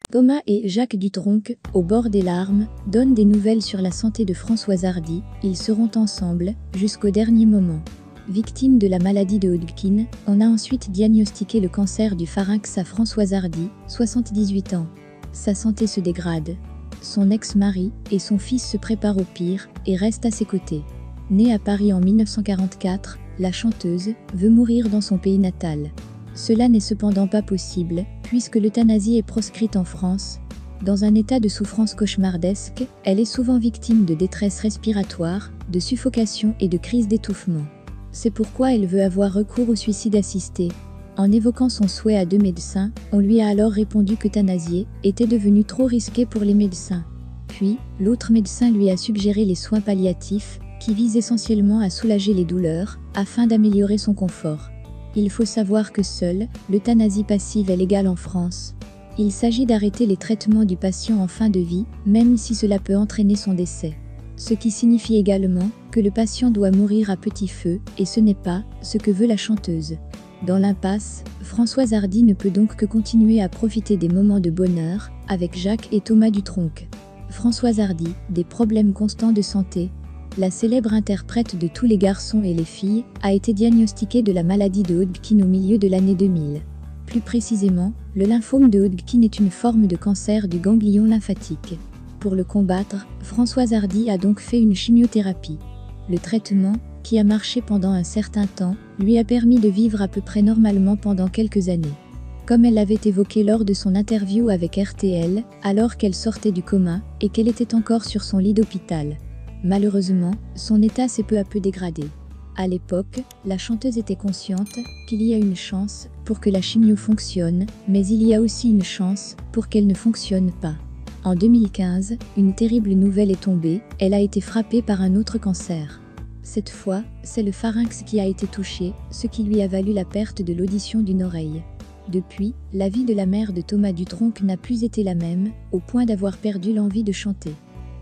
Thomas et Jacques Dutronc, au bord des larmes, donnent des nouvelles sur la santé de Françoise Hardy. Ils seront ensemble jusqu'au dernier moment. Victime de la maladie de Hodgkin, on a ensuite diagnostiqué le cancer du pharynx à Françoise Hardy, 78 ans. Sa santé se dégrade. Son ex-mari et son fils se préparent au pire et restent à ses côtés. Née à Paris en 1944, la chanteuse veut mourir dans son pays natal. Cela n'est cependant pas possible, puisque l'euthanasie est proscrite en France. Dans un état de souffrance cauchemardesque, elle est souvent victime de détresse respiratoire, de suffocation et de crises d'étouffement. C'est pourquoi elle veut avoir recours au suicide assisté. En évoquant son souhait à 2 médecins, on lui a alors répondu qu'euthanasier était devenu trop risqué pour les médecins. Puis, l'autre médecin lui a suggéré les soins palliatifs, qui visent essentiellement à soulager les douleurs, afin d'améliorer son confort. Il faut savoir que seule l'euthanasie passive est légale en France. Il s'agit d'arrêter les traitements du patient en fin de vie, même si cela peut entraîner son décès. Ce qui signifie également que le patient doit mourir à petit feu, et ce n'est pas ce que veut la chanteuse. Dans l'impasse, Françoise Hardy ne peut donc que continuer à profiter des moments de bonheur avec Jacques et Thomas Dutronc. Françoise Hardy, des problèmes constants de santé. La célèbre interprète de Tous les garçons et les filles a été diagnostiquée de la maladie de Hodgkin au milieu de l'année 2000. Plus précisément, le lymphome de Hodgkin est une forme de cancer du ganglion lymphatique. Pour le combattre, Françoise Hardy a donc fait une chimiothérapie. Le traitement, qui a marché pendant un certain temps, lui a permis de vivre à peu près normalement pendant quelques années. Comme elle l'avait évoqué lors de son interview avec RTL, alors qu'elle sortait du coma et qu'elle était encore sur son lit d'hôpital. Malheureusement, son état s'est peu à peu dégradé. À l'époque, la chanteuse était consciente qu'il y a une chance pour que la chimio fonctionne, mais il y a aussi une chance pour qu'elle ne fonctionne pas. En 2015, une terrible nouvelle est tombée, elle a été frappée par un autre cancer. Cette fois, c'est le pharynx qui a été touché, ce qui lui a valu la perte de l'audition d'une oreille. Depuis, la vie de la mère de Thomas Dutronc n'a plus été la même, au point d'avoir perdu l'envie de chanter.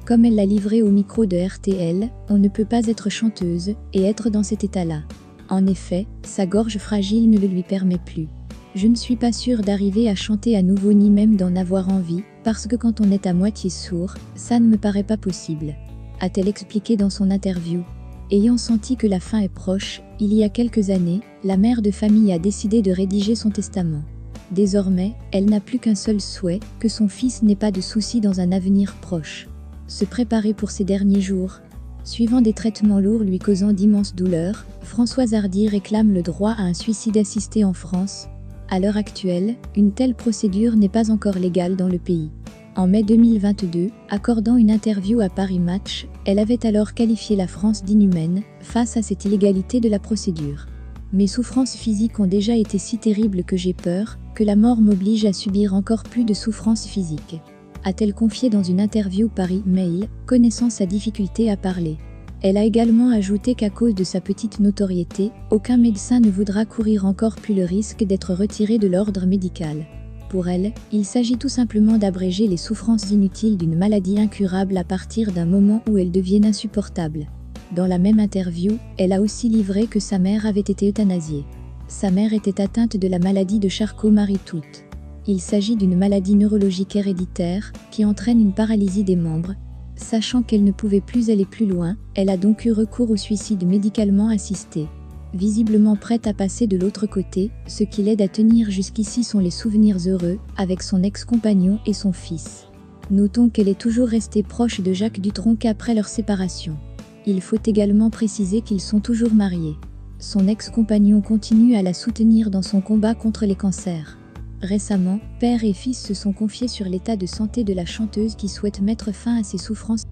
Comme elle l'a livré au micro de RTL, on ne peut pas être chanteuse et être dans cet état-là. En effet, sa gorge fragile ne le lui permet plus. Je ne suis pas sûre d'arriver à chanter à nouveau ni même d'en avoir envie, parce que quand on est à moitié sourd, ça ne me paraît pas possible, a-t-elle expliqué dans son interview. Ayant senti que la fin est proche, il y a quelques années, la mère de famille a décidé de rédiger son testament. Désormais, elle n'a plus qu'un seul souhait, que son fils n'ait pas de soucis dans un avenir proche. Se préparer pour ces derniers jours. Suivant des traitements lourds lui causant d'immenses douleurs, Françoise Hardy réclame le droit à un suicide assisté en France. À l'heure actuelle, une telle procédure n'est pas encore légale dans le pays. En mai 2022, accordant une interview à Paris Match, elle avait alors qualifié la France d'inhumaine face à cette illégalité de la procédure. Mes souffrances physiques ont déjà été si terribles que j'ai peur que la mort m'oblige à subir encore plus de souffrances physiques, a-t-elle confié dans une interview Paris Mail, connaissant sa difficulté à parler. Elle a également ajouté qu'à cause de sa petite notoriété, aucun médecin ne voudra courir encore plus le risque d'être retiré de l'ordre médical. Pour elle, il s'agit tout simplement d'abréger les souffrances inutiles d'une maladie incurable à partir d'un moment où elles deviennent insupportables. Dans la même interview, elle a aussi livré que sa mère avait été euthanasiée. Sa mère était atteinte de la maladie de Charcot-Marie-Tooth. Il s'agit d'une maladie neurologique héréditaire qui entraîne une paralysie des membres. Sachant qu'elle ne pouvait plus aller plus loin, elle a donc eu recours au suicide médicalement assisté. Visiblement prête à passer de l'autre côté, ce qui l'aide à tenir jusqu'ici sont les souvenirs heureux avec son ex-compagnon et son fils. Notons qu'elle est toujours restée proche de Jacques Dutronc après leur séparation. Il faut également préciser qu'ils sont toujours mariés. Son ex-compagnon continue à la soutenir dans son combat contre les cancers. Récemment, père et fils se sont confiés sur l'état de santé de la chanteuse qui souhaite mettre fin à ses souffrances.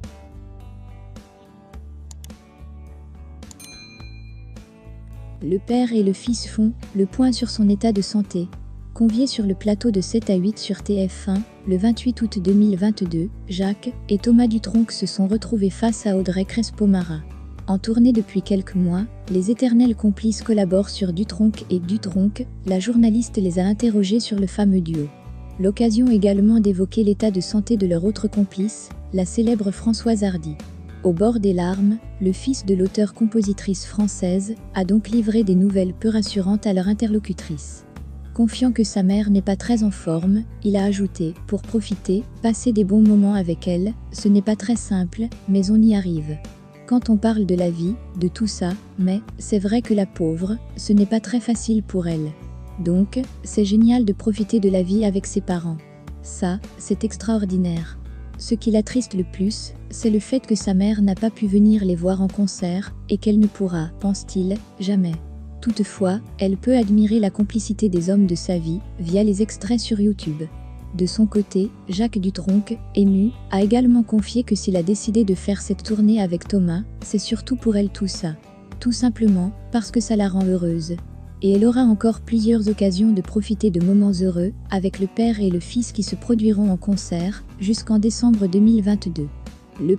Le père et le fils font le point sur son état de santé. Conviés sur le plateau de 7 à 8 sur TF1, le 28 août 2022, Jacques et Thomas Dutronc se sont retrouvés face à Audrey Crespo-Mara. En tournée depuis quelques mois, les éternels complices collaborent sur Dutronc et Dutronc, la journaliste les a interrogés sur le fameux duo. L'occasion également d'évoquer l'état de santé de leur autre complice, la célèbre Françoise Hardy. Au bord des larmes, le fils de l'auteure-compositrice française a donc livré des nouvelles peu rassurantes à leur interlocutrice. Confiant que sa mère n'est pas très en forme, il a ajouté « Pour profiter, passer des bons moments avec elle, ce n'est pas très simple, mais on y arrive. » Quand on parle de la vie, de tout ça, mais c'est vrai que la pauvre, ce n'est pas très facile pour elle. Donc, c'est génial de profiter de la vie avec ses parents. Ça, c'est extraordinaire. Ce qui l'attriste le plus, c'est le fait que sa mère n'a pas pu venir les voir en concert et qu'elle ne pourra, pense-t-il, jamais. Toutefois, elle peut admirer la complicité des hommes de sa vie via les extraits sur YouTube. De son côté, Jacques Dutronc, ému, a également confié que s'il a décidé de faire cette tournée avec Thomas, c'est surtout pour elle tout ça. Tout simplement parce que ça la rend heureuse. Et elle aura encore plusieurs occasions de profiter de moments heureux avec le père et le fils qui se produiront en concert jusqu'en décembre 2022. Le